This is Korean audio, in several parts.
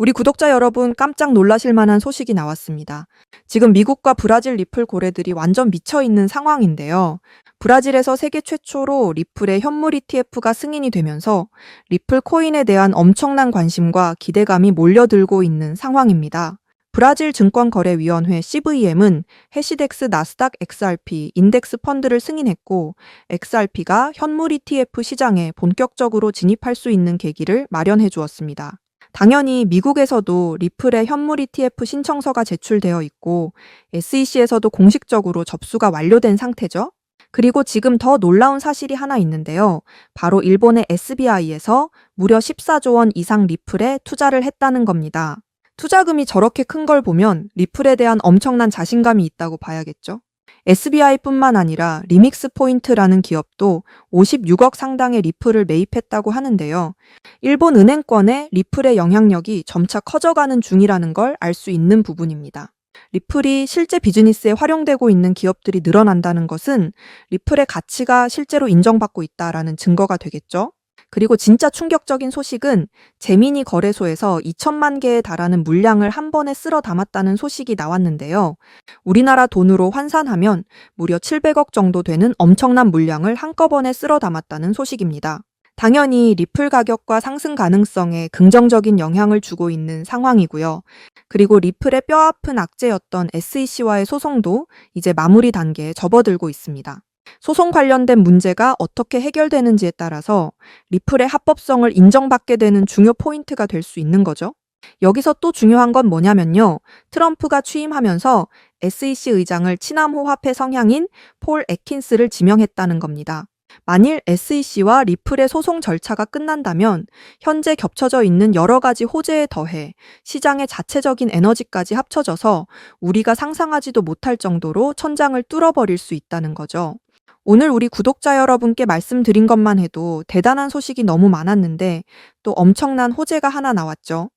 우리 구독자 여러분 깜짝 놀라실 만한 소식이 나왔습니다. 지금 미국과 브라질 리플 고래들이 완전 미쳐 있는 상황인데요. 브라질에서 세계 최초로 리플의 현물 ETF가 승인이 되면서 리플 코인에 대한 엄청난 관심과 기대감이 몰려들고 있는 상황입니다. 브라질 증권거래위원회 CVM은 해시덱스 나스닥 XRP 인덱스 펀드를 승인했고 XRP가 현물 ETF 시장에 본격적으로 진입할 수 있는 계기를 마련해 주었습니다. 당연히 미국에서도 리플의 현물 ETF 신청서가 제출되어 있고 SEC에서도 공식적으로 접수가 완료된 상태죠. 그리고 지금 더 놀라운 사실이 하나 있는데요. 바로 일본의 SBI에서 무려 14조 원 이상 리플에 투자를 했다는 겁니다. 투자금이 저렇게 큰 걸 보면 리플에 대한 엄청난 자신감이 있다고 봐야겠죠. SBI뿐만 아니라 리믹스 포인트라는 기업도 56억 상당의 리플을 매입했다고 하는데요. 일본 은행권의 리플의 영향력이 점차 커져가는 중이라는 걸 알 수 있는 부분입니다. 리플이 실제 비즈니스에 활용되고 있는 기업들이 늘어난다는 것은 리플의 가치가 실제로 인정받고 있다라는 증거가 되겠죠. 그리고 진짜 충격적인 소식은 제미니 거래소에서 2천만 개에 달하는 물량을 한 번에 쓸어 담았다는 소식이 나왔는데요. 우리나라 돈으로 환산하면 무려 700억 정도 되는 엄청난 물량을 한꺼번에 쓸어 담았다는 소식입니다. 당연히 리플 가격과 상승 가능성에 긍정적인 영향을 주고 있는 상황이고요. 그리고 리플의 뼈아픈 악재였던 SEC와의 소송도 이제 마무리 단계에 접어들고 있습니다. 소송 관련된 문제가 어떻게 해결되는지에 따라서 리플의 합법성을 인정받게 되는 중요 포인트가 될 수 있는 거죠. 여기서 또 중요한 건 뭐냐면요. 트럼프가 취임하면서 SEC 의장을 치남호화폐 성향인 폴 애킨스를 지명했다는 겁니다. 만일 SEC와 리플의 소송 절차가 끝난다면 현재 겹쳐져 있는 여러 가지 호재에 더해 시장의 자체적인 에너지까지 합쳐져서 우리가 상상하지도 못할 정도로 천장을 뚫어버릴 수 있다는 거죠. 오늘 우리 구독자 여러분께 말씀드린 것만 해도 대단한 소식이 너무 많았는데 또 엄청난 호재가 하나 나왔죠.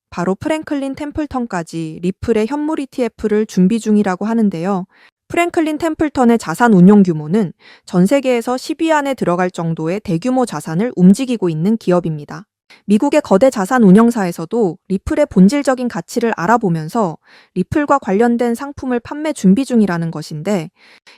바로 프랭클린 템플턴까지 리플의 현물 ETF를 준비 중이라고 하는데요. 프랭클린 템플턴의 자산 운용 규모는 전 세계에서 10위 안에 들어갈 정도의 대규모 자산을 움직이고 있는 기업입니다. 미국의 거대 자산 운용사에서도 리플의 본질적인 가치를 알아보면서 리플과 관련된 상품을 판매 준비 중이라는 것인데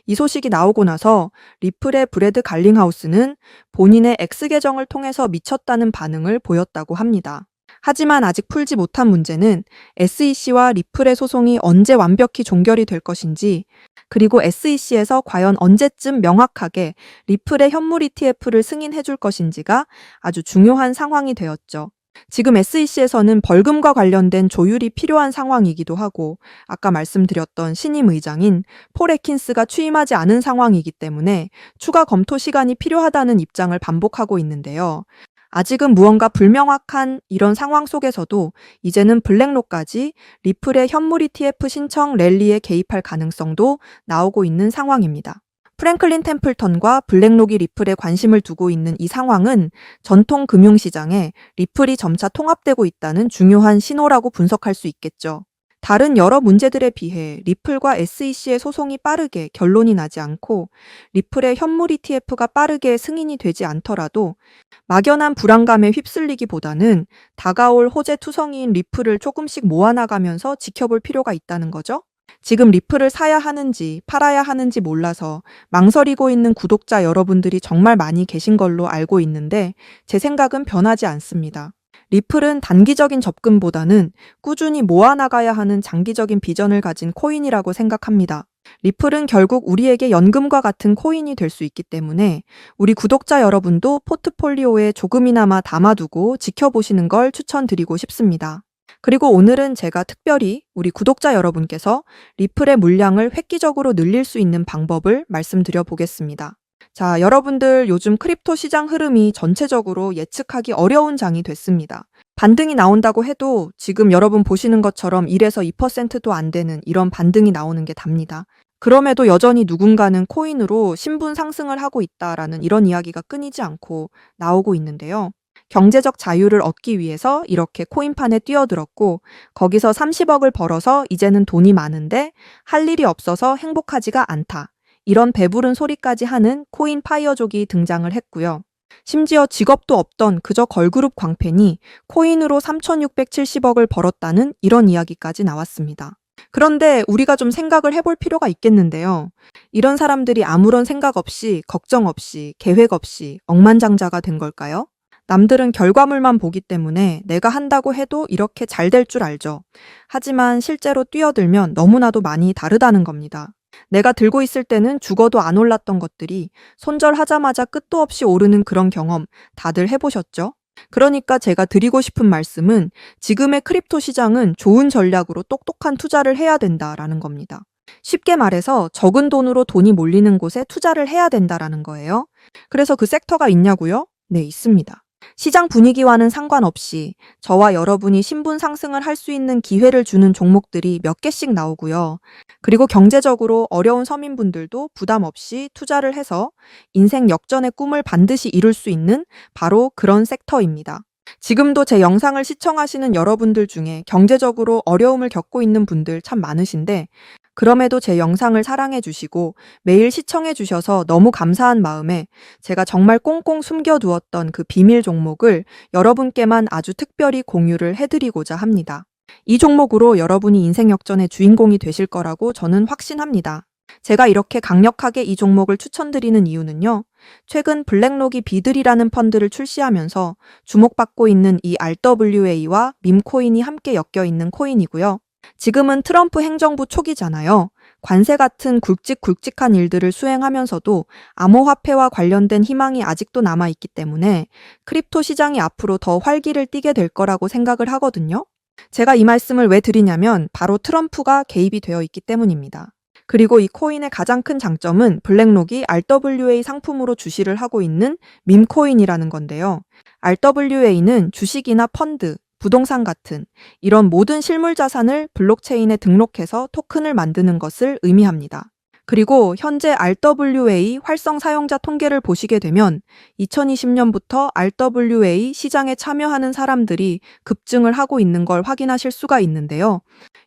이 소식이 나오고 나서 리플의 브래드 갈링하우스는 본인의 X 계정을 통해서 미쳤다는 반응을 보였다고 합니다. 하지만 아직 풀지 못한 문제는 SEC와 리플의 소송이 언제 완벽히 종결이 될 것인지 그리고 SEC에서 과연 언제쯤 명확하게 리플의 현물 ETF를 승인해 줄 것인지가 아주 중요한 상황이 되었죠. 지금 SEC에서는 벌금과 관련된 조율이 필요한 상황이기도 하고 아까 말씀드렸던 신임 의장인 폴 애킨스가 취임하지 않은 상황이기 때문에 추가 검토 시간이 필요하다는 입장을 반복하고 있는데요. 아직은 무언가 불명확한 이런 상황 속에서도 이제는 블랙록까지 리플의 현물 ETF 신청 랠리에 개입할 가능성도 나오고 있는 상황입니다. 프랭클린 템플턴과 블랙록이 리플에 관심을 두고 있는 이 상황은 전통 금융시장에 리플이 점차 통합되고 있다는 중요한 신호라고 분석할 수 있겠죠. 다른 여러 문제들에 비해 리플과 SEC의 소송이 빠르게 결론이 나지 않고 리플의 현물 ETF가 빠르게 승인이 되지 않더라도 막연한 불안감에 휩쓸리기보다는 다가올 호재 투성이인 리플을 조금씩 모아나가면서 지켜볼 필요가 있다는 거죠. 지금 리플을 사야 하는지 팔아야 하는지 몰라서 망설이고 있는 구독자 여러분들이 정말 많이 계신 걸로 알고 있는데 제 생각은 변하지 않습니다. 리플은 단기적인 접근보다는 꾸준히 모아나가야 하는 장기적인 비전을 가진 코인이라고 생각합니다. 리플은 결국 우리에게 연금과 같은 코인이 될 수 있기 때문에 우리 구독자 여러분도 포트폴리오에 조금이나마 담아두고 지켜보시는 걸 추천드리고 싶습니다. 그리고 오늘은 제가 특별히 우리 구독자 여러분께서 리플의 물량을 획기적으로 늘릴 수 있는 방법을 말씀드려 보겠습니다. 자, 여러분들 요즘 크립토 시장 흐름이 전체적으로 예측하기 어려운 장이 됐습니다. 반등이 나온다고 해도 지금 여러분 보시는 것처럼 1에서 2%도 안 되는 이런 반등이 나오는 게 답니다. 그럼에도 여전히 누군가는 코인으로 신분 상승을 하고 있다라는 이런 이야기가 끊이지 않고 나오고 있는데요. 경제적 자유를 얻기 위해서 이렇게 코인판에 뛰어들었고 거기서 30억을 벌어서 이제는 돈이 많은데 할 일이 없어서 행복하지가 않다. 이런 배부른 소리까지 하는 코인 파이어족이 등장을 했고요. 심지어 직업도 없던 그저 걸그룹 광팬이 코인으로 3,670억을 벌었다는 이런 이야기까지 나왔습니다. 그런데 우리가 좀 생각을 해볼 필요가 있겠는데요. 이런 사람들이 아무런 생각 없이, 걱정 없이, 계획 없이 억만장자가 된 걸까요? 남들은 결과물만 보기 때문에 내가 한다고 해도 이렇게 잘 될 줄 알죠. 하지만 실제로 뛰어들면 너무나도 많이 다르다는 겁니다. 내가 들고 있을 때는 죽어도 안 올랐던 것들이 손절하자마자 끝도 없이 오르는 그런 경험 다들 해보셨죠? 그러니까 제가 드리고 싶은 말씀은 지금의 크립토 시장은 좋은 전략으로 똑똑한 투자를 해야 된다라는 겁니다. 쉽게 말해서 적은 돈으로 돈이 몰리는 곳에 투자를 해야 된다라는 거예요. 그래서 그 섹터가 있냐고요? 네, 있습니다. 시장 분위기와는 상관없이 저와 여러분이 신분 상승을 할 수 있는 기회를 주는 종목들이 몇 개씩 나오고요. 그리고 경제적으로 어려운 서민분들도 부담 없이 투자를 해서 인생 역전의 꿈을 반드시 이룰 수 있는 바로 그런 섹터입니다. 지금도 제 영상을 시청하시는 여러분들 중에 경제적으로 어려움을 겪고 있는 분들 참 많으신데 그럼에도 제 영상을 사랑해 주시고 매일 시청해 주셔서 너무 감사한 마음에 제가 정말 꽁꽁 숨겨두었던 그 비밀 종목을 여러분께만 아주 특별히 공유를 해드리고자 합니다. 이 종목으로 여러분이 인생 역전의 주인공이 되실 거라고 저는 확신합니다. 제가 이렇게 강력하게 이 종목을 추천드리는 이유는요. 최근 블랙록이 비들이라는 펀드를 출시하면서 주목받고 있는 이 RWA와 밈코인이 함께 엮여 있는 코인이고요. 지금은 트럼프 행정부 초기잖아요. 관세 같은 굵직굵직한 일들을 수행하면서도 암호화폐와 관련된 희망이 아직도 남아있기 때문에 크립토 시장이 앞으로 더 활기를 띠게 될 거라고 생각을 하거든요. 제가 이 말씀을 왜 드리냐면 바로 트럼프가 개입이 되어 있기 때문입니다. 그리고 이 코인의 가장 큰 장점은 블랙록이 RWA 상품으로 주시를 하고 있는 밈코인이라는 건데요. RWA는 주식이나 펀드, 부동산 같은 이런 모든 실물 자산을 블록체인에 등록해서 토큰을 만드는 것을 의미합니다. 그리고 현재 RWA 활성 사용자 통계를 보시게 되면 2020년부터 RWA 시장에 참여하는 사람들이 급증을 하고 있는 걸 확인하실 수가 있는데요.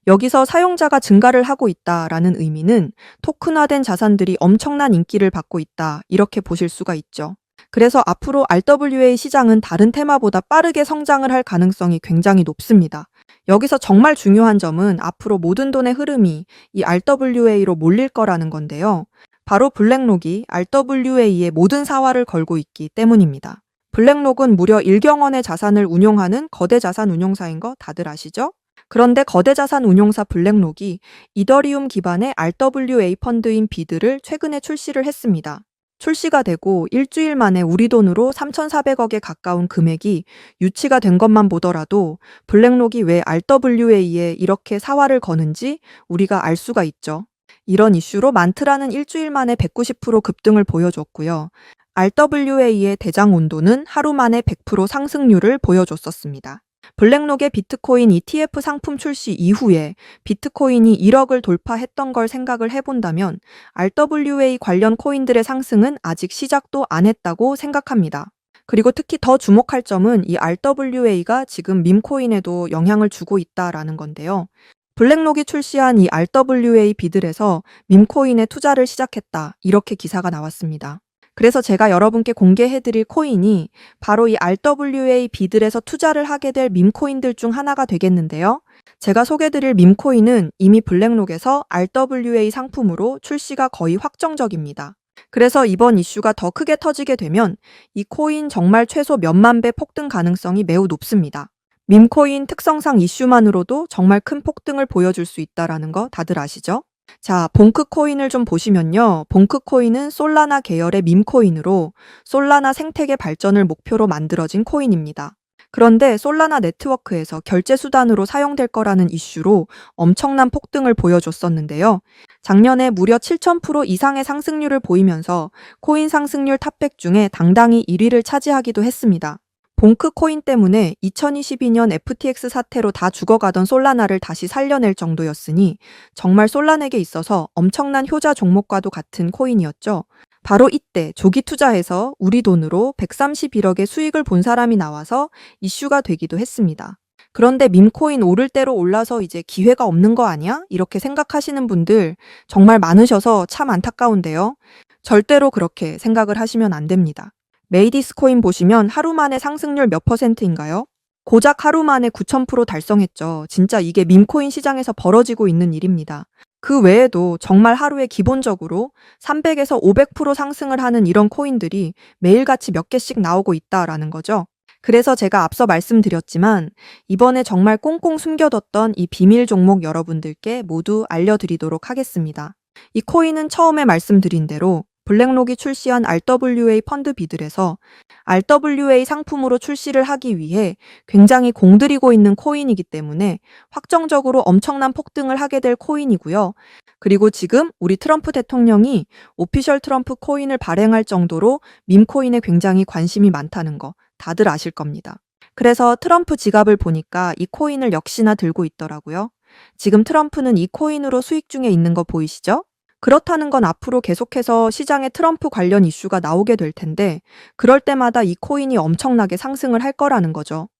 여기서 사용자가 증가를 하고 있다라는 의미는 토큰화된 자산들이 엄청난 인기를 받고 있다 이렇게 보실 수가 있죠. 그래서 앞으로 RWA 시장은 다른 테마보다 빠르게 성장을 할 가능성이 굉장히 높습니다. 여기서 정말 중요한 점은 앞으로 모든 돈의 흐름이 이 RWA로 몰릴 거라는 건데요. 바로 블랙록이 RWA의 모든 사활을 걸고 있기 때문입니다. 블랙록은 무려 1경 원의 자산을 운용하는 거대 자산 운용사인 거 다들 아시죠? 그런데 거대 자산 운용사 블랙록이 이더리움 기반의 RWA 펀드인 비드를 최근에 출시를 했습니다. 출시가 되고 일주일 만에 우리 돈으로 3,400억에 가까운 금액이 유치가 된 것만 보더라도 블랙록이 왜 RWA에 이렇게 사활을 거는지 우리가 알 수가 있죠. 이런 이슈로 만트라는 일주일 만에 190% 급등을 보여줬고요. RWA의 대장 온도는 하루 만에 100% 상승률을 보여줬었습니다. 블랙록의 비트코인 ETF 상품 출시 이후에 비트코인이 1억을 돌파했던 걸 생각을 해본다면 RWA 관련 코인들의 상승은 아직 시작도 안 했다고 생각합니다. 그리고 특히 더 주목할 점은 이 RWA가 지금 밈코인에도 영향을 주고 있다라는 건데요. 블랙록이 출시한 이 RWA 비들에서 밈코인에 투자를 시작했다 이렇게 기사가 나왔습니다. 그래서 제가 여러분께 공개해드릴 코인이 바로 이 RWA 비들에서 투자를 하게 될 밈코인들 중 하나가 되겠는데요. 제가 소개드릴 밈코인은 이미 블랙록에서 RWA 상품으로 출시가 거의 확정적입니다. 그래서 이번 이슈가 더 크게 터지게 되면 이 코인 정말 최소 몇만 배 폭등 가능성이 매우 높습니다. 밈코인 특성상 이슈만으로도 정말 큰 폭등을 보여줄 수 있다는 거 다들 아시죠? 자, 봉크코인을 좀 보시면요. 봉크코인은 솔라나 계열의 밈코인으로 솔라나 생태계 발전을 목표로 만들어진 코인입니다. 그런데 솔라나 네트워크에서 결제 수단으로 사용될 거라는 이슈로 엄청난 폭등을 보여줬었는데요. 작년에 무려 7,000% 이상의 상승률을 보이면서 코인 상승률 탑100 중에 당당히 1위를 차지하기도 했습니다. 봉크코인 때문에 2022년 FTX 사태로 다 죽어가던 솔라나를 다시 살려낼 정도였으니 정말 솔라나에게 있어서 엄청난 효자 종목과도 같은 코인이었죠. 바로 이때 조기 투자해서 우리 돈으로 131억의 수익을 본 사람이 나와서 이슈가 되기도 했습니다. 그런데 밈코인 오를 대로 올라서 이제 기회가 없는 거 아니야? 이렇게 생각하시는 분들 정말 많으셔서 참 안타까운데요. 절대로 그렇게 생각을 하시면 안 됩니다. 메이디스 코인 보시면 하루 만에 상승률 몇 %인가요? 고작 하루 만에 9,000% 달성했죠. 진짜 이게 밈코인 시장에서 벌어지고 있는 일입니다. 그 외에도 정말 하루에 기본적으로 300에서 500% 상승을 하는 이런 코인들이 매일같이 몇 개씩 나오고 있다라는 거죠. 그래서 제가 앞서 말씀드렸지만 이번에 정말 꽁꽁 숨겨뒀던 이 비밀 종목 여러분들께 모두 알려드리도록 하겠습니다. 이 코인은 처음에 말씀드린 대로 블랙록이 출시한 RWA 펀드 비들에서 RWA 상품으로 출시를 하기 위해 굉장히 공들이고 있는 코인이기 때문에 확정적으로 엄청난 폭등을 하게 될 코인이고요. 그리고 지금 우리 트럼프 대통령이 오피셜 트럼프 코인을 발행할 정도로 밈코인에 굉장히 관심이 많다는 거 다들 아실 겁니다. 그래서 트럼프 지갑을 보니까 이 코인을 역시나 들고 있더라고요. 지금 트럼프는 이 코인으로 수익 중에 있는 거 보이시죠? 그렇다는 건 앞으로 계속해서 시장에 트럼프 관련 이슈가 나오게 될 텐데 그럴 때마다 이 코인이 엄청나게 상승을 할 거라는 거죠.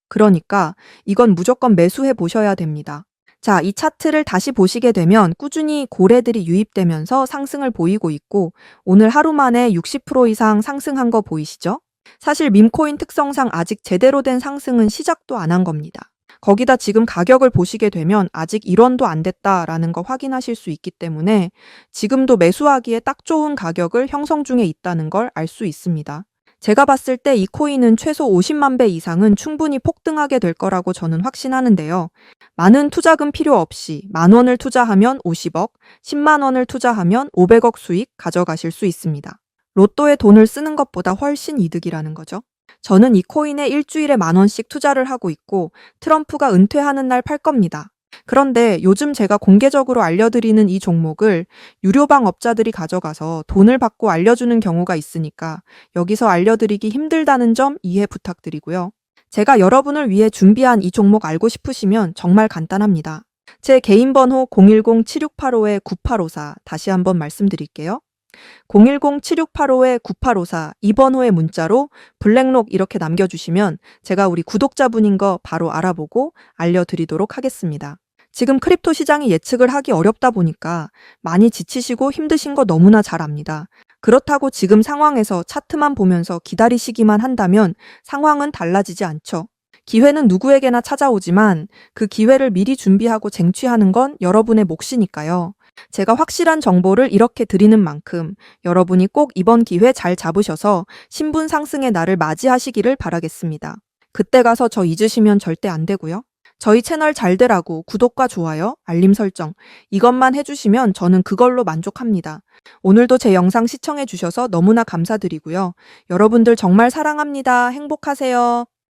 그러니까 이건 무조건 매수해 보셔야 됩니다. 자, 이 차트를 다시 보시게 되면 꾸준히 고래들이 유입되면서 상승을 보이고 있고 오늘 하루 만에 60% 이상 상승한 거 보이시죠? 사실 밈코인 특성상 아직 제대로 된 상승은 시작도 안 한 겁니다. 거기다 지금 가격을 보시게 되면 아직 1원도 안 됐다라는 거 확인하실 수 있기 때문에 지금도 매수하기에 딱 좋은 가격을 형성 중에 있다는 걸 알 수 있습니다. 제가 봤을 때 이 코인은 최소 50만 배 이상은 충분히 폭등하게 될 거라고 저는 확신하는데요. 많은 투자금 필요 없이 10,000원을 투자하면 50억, 10만 원을 투자하면 500억 수익 가져가실 수 있습니다. 로또에 돈을 쓰는 것보다 훨씬 이득이라는 거죠. 저는 이 코인에 일주일에 10,000원씩 투자를 하고 있고 트럼프가 은퇴하는 날 팔 겁니다. 그런데 요즘 제가 공개적으로 알려드리는 이 종목을 유료방 업자들이 가져가서 돈을 받고 알려주는 경우가 있으니까 여기서 알려드리기 힘들다는 점 이해 부탁드리고요. 제가 여러분을 위해 준비한 이 종목 알고 싶으시면 정말 간단합니다. 제 개인 번호 010-7685-9854 다시 한번 말씀드릴게요. 010-7685-9854 이 번호의 문자로 블랙록 이렇게 남겨주시면 제가 우리 구독자분인 거 바로 알아보고 알려드리도록 하겠습니다. 지금 크립토 시장이 예측을 하기 어렵다 보니까 많이 지치시고 힘드신 거 너무나 잘 압니다. 그렇다고 지금 상황에서 차트만 보면서 기다리시기만 한다면 상황은 달라지지 않죠. 기회는 누구에게나 찾아오지만 그 기회를 미리 준비하고 쟁취하는 건 여러분의 몫이니까요. 제가 확실한 정보를 이렇게 드리는 만큼 여러분이 꼭 이번 기회 잘 잡으셔서 신분 상승의 날을 맞이하시기를 바라겠습니다. 그때 가서 저 잊으시면 절대 안 되고요. 저희 채널 잘 되라고 구독과 좋아요, 알림 설정 이것만 해주시면 저는 그걸로 만족합니다. 오늘도 제 영상 시청해 주셔서 너무나 감사드리고요. 여러분들 정말 사랑합니다. 행복하세요.